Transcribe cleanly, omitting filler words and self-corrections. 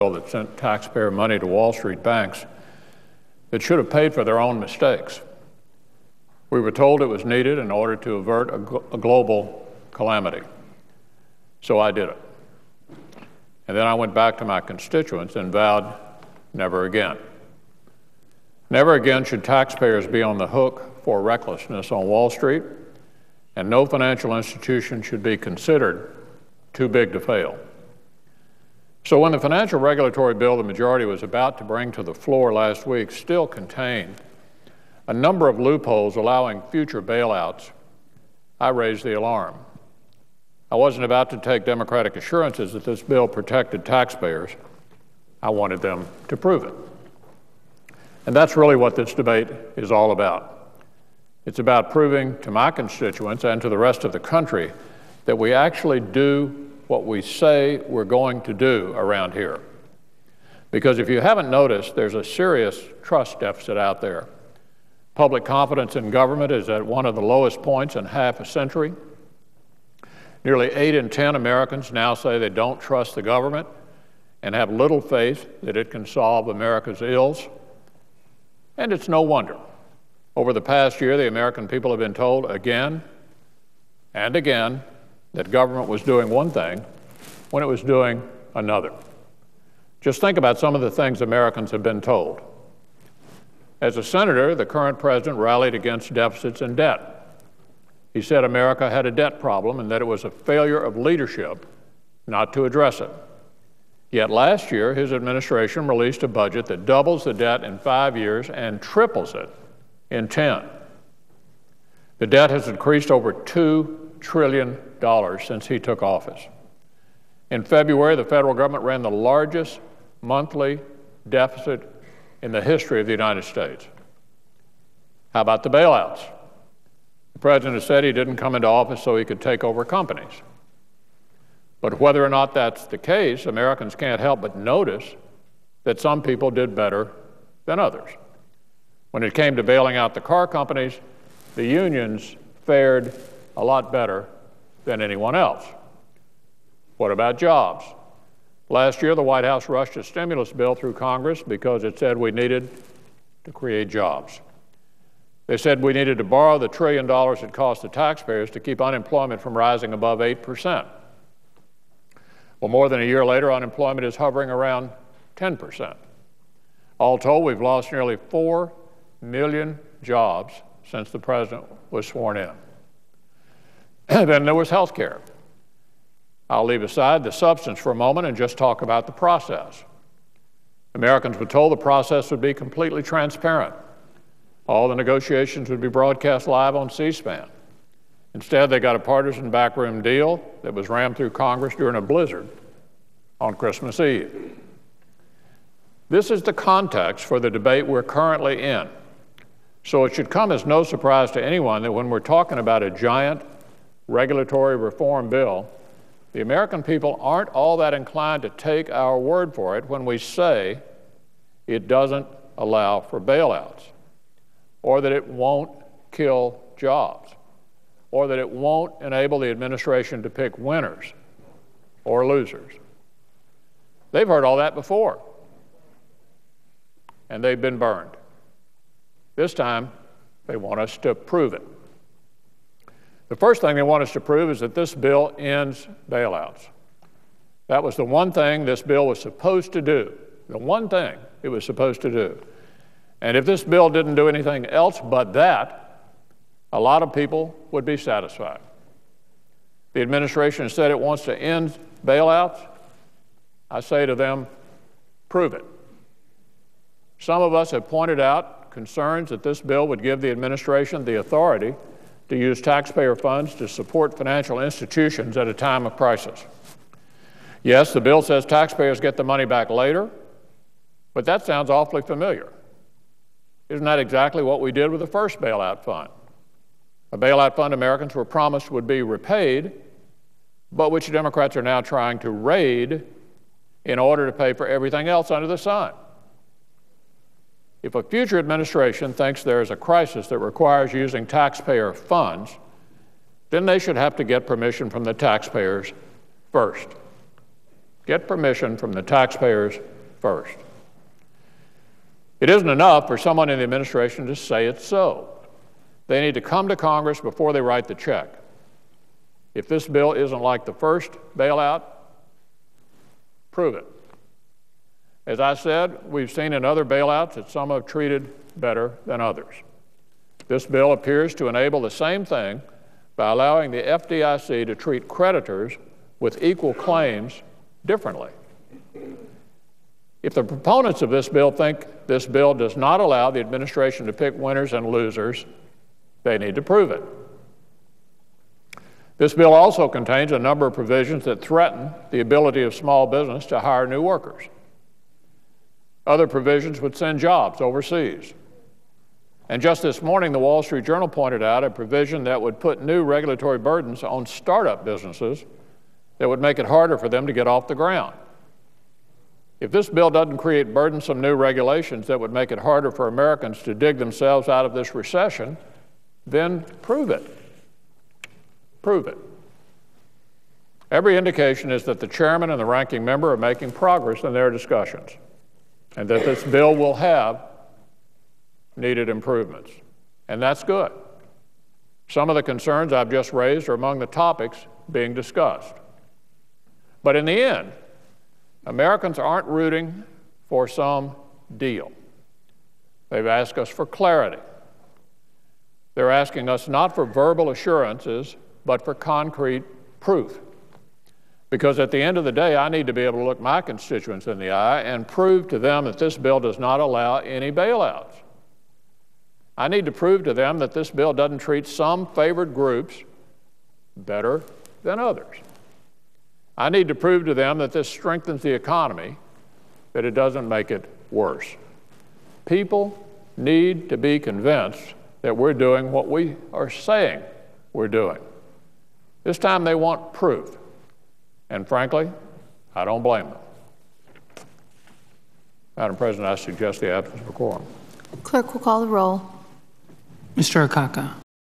that sent taxpayer money to Wall Street banks that should have paid for their own mistakes. We were told it was needed in order to avert a global calamity. So I did it. And then I went back to my constituents and vowed never again. Never again should taxpayers be on the hook for recklessness on Wall Street, and no financial institution should be considered too big to fail. So when the financial regulatory bill the majority was about to bring to the floor last week still contained a number of loopholes allowing future bailouts, I raised the alarm. I wasn't about to take Democratic assurances that this bill protected taxpayers. I wanted them to prove it. And that's really what this debate is all about. It's about proving to my constituents and to the rest of the country that we actually do what we say we're going to do around here. Because if you haven't noticed, there's a serious trust deficit out there. Public confidence in government is at one of the lowest points in half a century. Nearly 8 in 10 Americans now say they don't trust the government and have little faith that it can solve America's ills. And it's no wonder. Over the past year, the American people have been told again and again that government was doing one thing when it was doing another. Just think about some of the things Americans have been told. As a senator, the current president rallied against deficits and debt. He said America had a debt problem and that it was a failure of leadership not to address it. Yet last year, his administration released a budget that doubles the debt in 5 years and triples it in 10. The debt has increased over $2 trillion since he took office. In February, the federal government ran the largest monthly deficit in the history of the United States. How about the bailouts? The president has said he didn't come into office so he could take over companies. But whether or not that's the case, Americans can't help but notice that some people did better than others. When it came to bailing out the car companies, the unions fared a lot better than anyone else. What about jobs? Last year, the White House rushed a stimulus bill through Congress because it said we needed to create jobs. They said we needed to borrow the $1 trillion it cost the taxpayers to keep unemployment from rising above 8%. Well, more than a year later, unemployment is hovering around 10%. All told, we've lost nearly 4 million jobs since the president was sworn in. Then there was health care. I'll leave aside the substance for a moment and just talk about the process. Americans were told the process would be completely transparent. All the negotiations would be broadcast live on C-SPAN. Instead, they got a partisan backroom deal that was rammed through Congress during a blizzard on Christmas Eve. This is the context for the debate we're currently in. So it should come as no surprise to anyone that when we're talking about a giant regulatory reform bill, the American people aren't all that inclined to take our word for it when we say it doesn't allow for bailouts, or that it won't kill jobs, or that it won't enable the administration to pick winners or losers. They've heard all that before, and they've been burned. This time, they want us to prove it. The first thing they want us to prove is that this bill ends bailouts. That was the one thing this bill was supposed to do, the one thing it was supposed to do. And if this bill didn't do anything else but that, a lot of people would be satisfied. The administration said it wants to end bailouts. I say to them, prove it. Some of us have pointed out concerns that this bill would give the administration the authority to use taxpayer funds to support financial institutions at a time of crisis. Yes, the bill says taxpayers get the money back later, but that sounds awfully familiar. Isn't that exactly what we did with the first bailout fund? A bailout fund Americans were promised would be repaid, but which Democrats are now trying to raid in order to pay for everything else under the sun. If a future administration thinks there is a crisis that requires using taxpayer funds, then they should have to get permission from the taxpayers first. get permission from the taxpayers first. It isn't enough for someone in the administration to say it's so. They need to come to Congress before they write the check. If this bill isn't like the first bailout, prove it. As I said, we've seen in other bailouts that some have treated better than others. This bill appears to enable the same thing by allowing the FDIC to treat creditors with equal claims differently. If the proponents of this bill think this bill does not allow the administration to pick winners and losers, they need to prove it. This bill also contains a number of provisions that threaten the ability of small business to hire new workers. Other provisions would send jobs overseas. And just this morning, the Wall Street Journal pointed out a provision that would put new regulatory burdens on startup businesses that would make it harder for them to get off the ground. If this bill doesn't create burdensome new regulations that would make it harder for Americans to dig themselves out of this recession, then prove it. Prove it. Every indication is that the chairman and the ranking member are making progress in their discussions, and that this bill will have needed improvements. And that's good. Some of the concerns I've just raised are among the topics being discussed. But in the end, Americans aren't rooting for some deal. They've asked us for clarity. They're asking us not for verbal assurances, but for concrete proof. Because at the end of the day, I need to be able to look my constituents in the eye and prove to them that this bill does not allow any bailouts. I need to prove to them that this bill doesn't treat some favored groups better than others. I need to prove to them that this strengthens the economy, that it doesn't make it worse. People need to be convinced that we're doing what we are saying we're doing. This time they want proof. And frankly, I don't blame them. Madam President, I suggest the absence of quorum. Clerk will call the roll. Mr. Akaka.